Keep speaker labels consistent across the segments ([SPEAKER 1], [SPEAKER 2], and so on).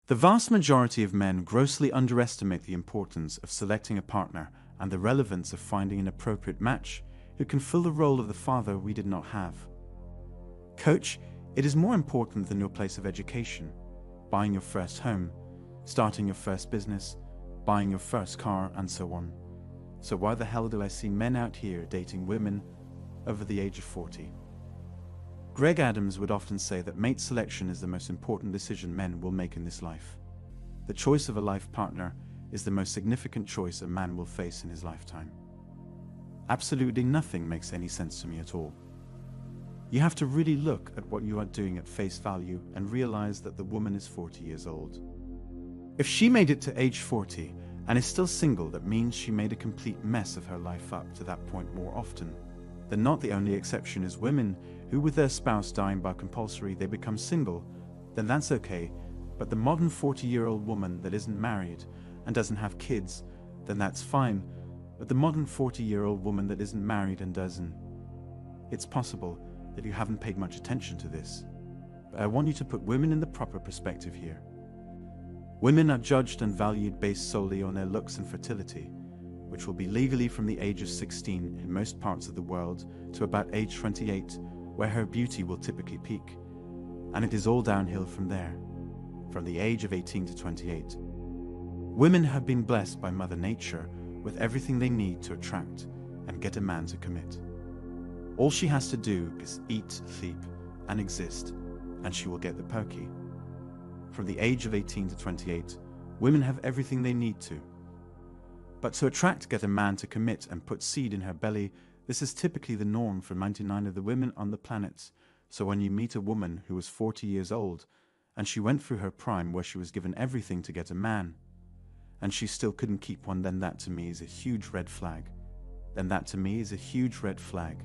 [SPEAKER 1] The vast majority of men grossly underestimate the importance of selecting a partner and the relevance of finding an appropriate match who can fill the role of the father we did not have. Coach, it is more important than your place of education, buying your first home, starting your first business, buying your first car, and so on. So why the hell do I see men out here dating women over the age of 40? Greg Adams would often say that mate selection is the most important decision men will make in this life. The choice of a life partner is the most significant choice a man will face in his lifetime. Absolutely nothing makes any sense to me at all. You have to really look at what you are doing at face value and realize that the woman is 40 years old. If she made it to age 40 and is still single, that means she made a complete mess of her life up to that point more often than not. The only exception is women who, with their spouse dying by compulsory, they become single. Then that's okay. But the modern 40-year-old woman that isn't married and doesn't have kids, then that's fine. But the modern 40-year-old woman that isn't married and doesn't. It's possible that you haven't paid much attention to this, but I want you to put women in the proper perspective here. Women are judged and valued based solely on their looks and fertility, which will be legally from the age of 16 in most parts of the world to about age 28, where her beauty will typically peak, and it is all downhill from there, from the age of 18 to 28. Women have been blessed by Mother Nature with everything they need to attract and get a man to commit. All she has to do is eat, sleep, and exist, and she will get the perky. From the age of 18 to 28, women have everything they need to. But to attract, get a man to commit, and put seed in her belly, this is typically the norm for 99% of the women on the planet. So when you meet a woman who was 40 years old, and she went through her prime where she was given everything to get a man, and she still couldn't keep one, then that to me is a huge red flag. Then that to me is a huge red flag.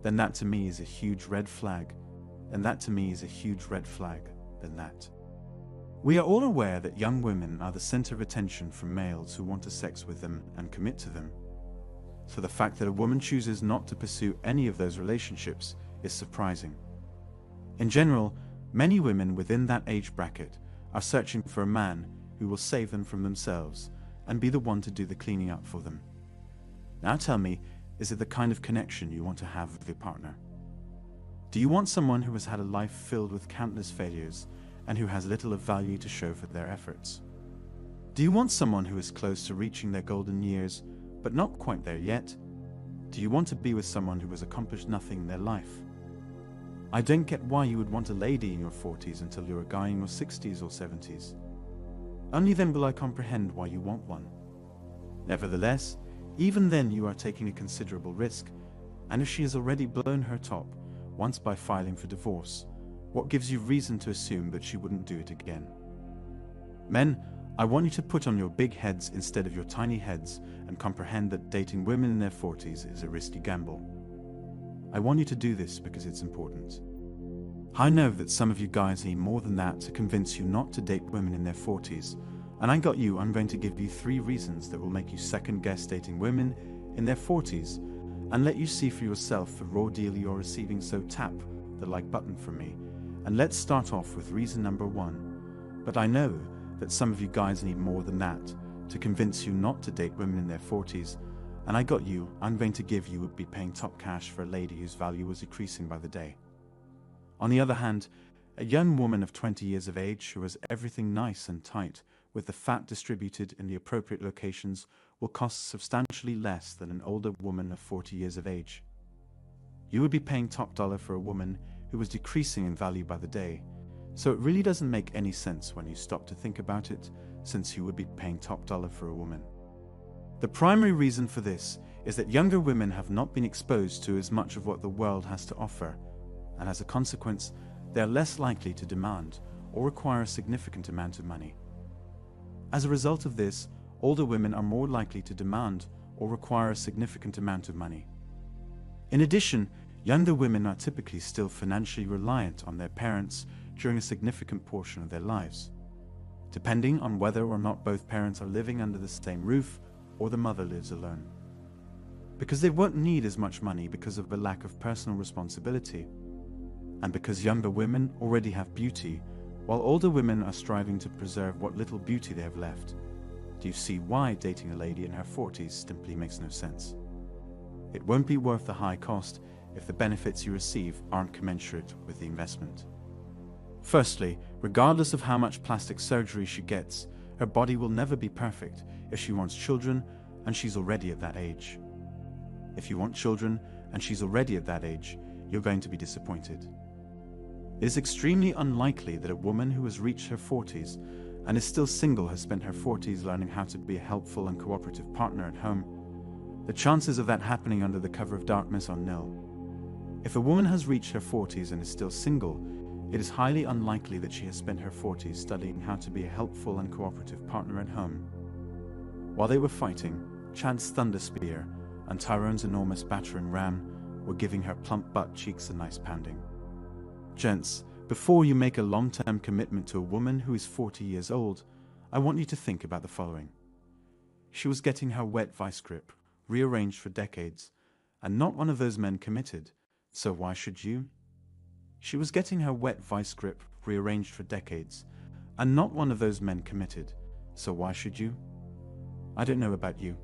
[SPEAKER 1] Then that to me is a huge red flag. And that to me is a huge red flag. Then that. We are all aware that young women are the center of attention from males who want to sex with them and commit to them. So the fact that a woman chooses not to pursue any of those relationships is surprising. In general, many women within that age bracket are searching for a man who will save them from themselves and be the one to do the cleaning up for them. Now tell me, is it the kind of connection you want to have with your partner? Do you want someone who has had a life filled with countless failures and who has little of value to show for their efforts? Do you want someone who is close to reaching their golden years, but not quite there yet? Do you want to be with someone who has accomplished nothing in their life? I don't get why you would want a lady in your 40s until you're a guy in your 60s or 70s. Only then will I comprehend why you want one. Nevertheless, even then you are taking a considerable risk, and if she has already blown her top once by filing for divorce, what gives you reason to assume that she wouldn't do it again? Men, I want you to put on your big heads instead of your tiny heads and comprehend that dating women in their 40s is a risky gamble. I want you to do this because it's important. I know that some of you guys need more than that to convince you not to date women in their 40s, and I got you. I'm going to give you 3 reasons that will make you second-guess dating women in their 40s and let you see for yourself the raw deal you're receiving. So tap the like button from me, and let's start off with reason number 1. But I know that some of you guys need more than that to convince you not to date women in their 40s, and I got you. I'm going to give you would be paying top cash for a lady whose value was decreasing by the day. On the other hand, a young woman of 20 years of age who has everything nice and tight with the fat distributed in the appropriate locations will cost substantially less than an older woman of 40 years of age. You would be paying top dollar for a woman who was decreasing in value by the day, so it really doesn't make any sense when you stop to think about it, since you would be paying top dollar for a woman. The primary reason for this is that younger women have not been exposed to as much of what the world has to offer, and as a consequence, they are less likely to demand or require a significant amount of money. As a result of this, older women are more likely to demand or require a significant amount of money. In addition, younger women are typically still financially reliant on their parents during a significant portion of their lives, depending on whether or not both parents are living under the same roof or the mother lives alone. Because they won't need as much money because of the lack of personal responsibility, and because younger women already have beauty, while older women are striving to preserve what little beauty they have left. Do you see why dating a lady in her 40s simply makes no sense? It won't be worth the high cost if the benefits you receive aren't commensurate with the investment. Firstly, regardless of how much plastic surgery she gets, her body will never be perfect if she wants children and she's already at that age. If you want children and she's already at that age, you're going to be disappointed. It is extremely unlikely that a woman who has reached her 40s and is still single has spent her 40s learning how to be a helpful and cooperative partner at home. The chances of that happening under the cover of darkness are nil. If a woman has reached her 40s and is still single, it is highly unlikely that she has spent her 40s studying how to be a helpful and cooperative partner at home. While they were fighting, Chad's thunder spear and Tyrone's enormous battering ram were giving her plump butt cheeks a nice pounding. Gents, before you make a long-term commitment to a woman who is 40 years old, I want you to think about the following. She was getting her wet vice grip rearranged for decades, and not one of those men committed, so why should you? She was getting her wet vice grip rearranged for decades, and not one of those men committed, so why should you? I don't know about you,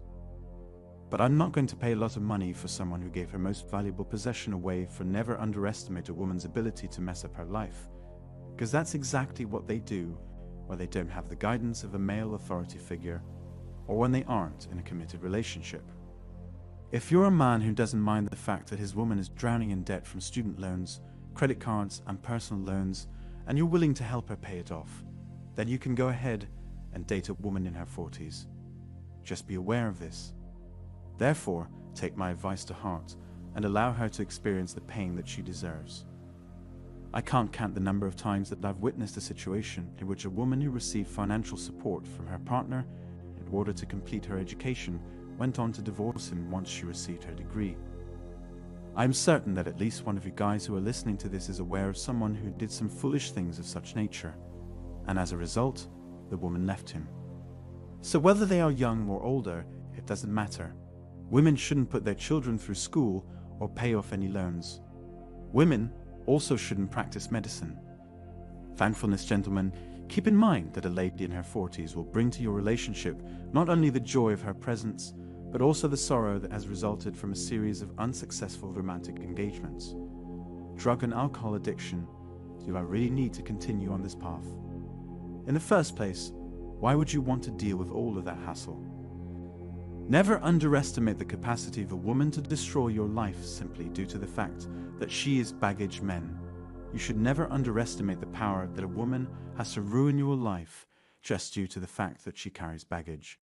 [SPEAKER 1] but I'm not going to pay a lot of money for someone who gave her most valuable possession away. For never underestimate a woman's ability to mess up her life, because that's exactly what they do when they don't have the guidance of a male authority figure or when they aren't in a committed relationship. If you're a man who doesn't mind the fact that his woman is drowning in debt from student loans, credit cards and personal loans, and you're willing to help her pay it off, then you can go ahead and date a woman in her 40s. Just be aware of this. Therefore, take my advice to heart and allow her to experience the pain that she deserves. I can't count the number of times that I've witnessed a situation in which a woman who received financial support from her partner in order to complete her education went on to divorce him once she received her degree. I'm certain that at least one of you guys who are listening to this is aware of someone who did some foolish things of such nature, and as a result, the woman left him. So whether they are young or older, it doesn't matter. Women shouldn't put their children through school or pay off any loans. Women also shouldn't practice medicine. Thankfulness, gentlemen, keep in mind that a lady in her 40s will bring to your relationship not only the joy of her presence, but also the sorrow that has resulted from a series of unsuccessful romantic engagements. Drug and alcohol addiction. Do I really need to continue on this path? In the first place, why would you want to deal with all of that hassle? Never underestimate the capacity of a woman to destroy your life simply due to the fact that she is baggage men. You should never underestimate the power that a woman has to ruin your life just due to the fact that she carries baggage.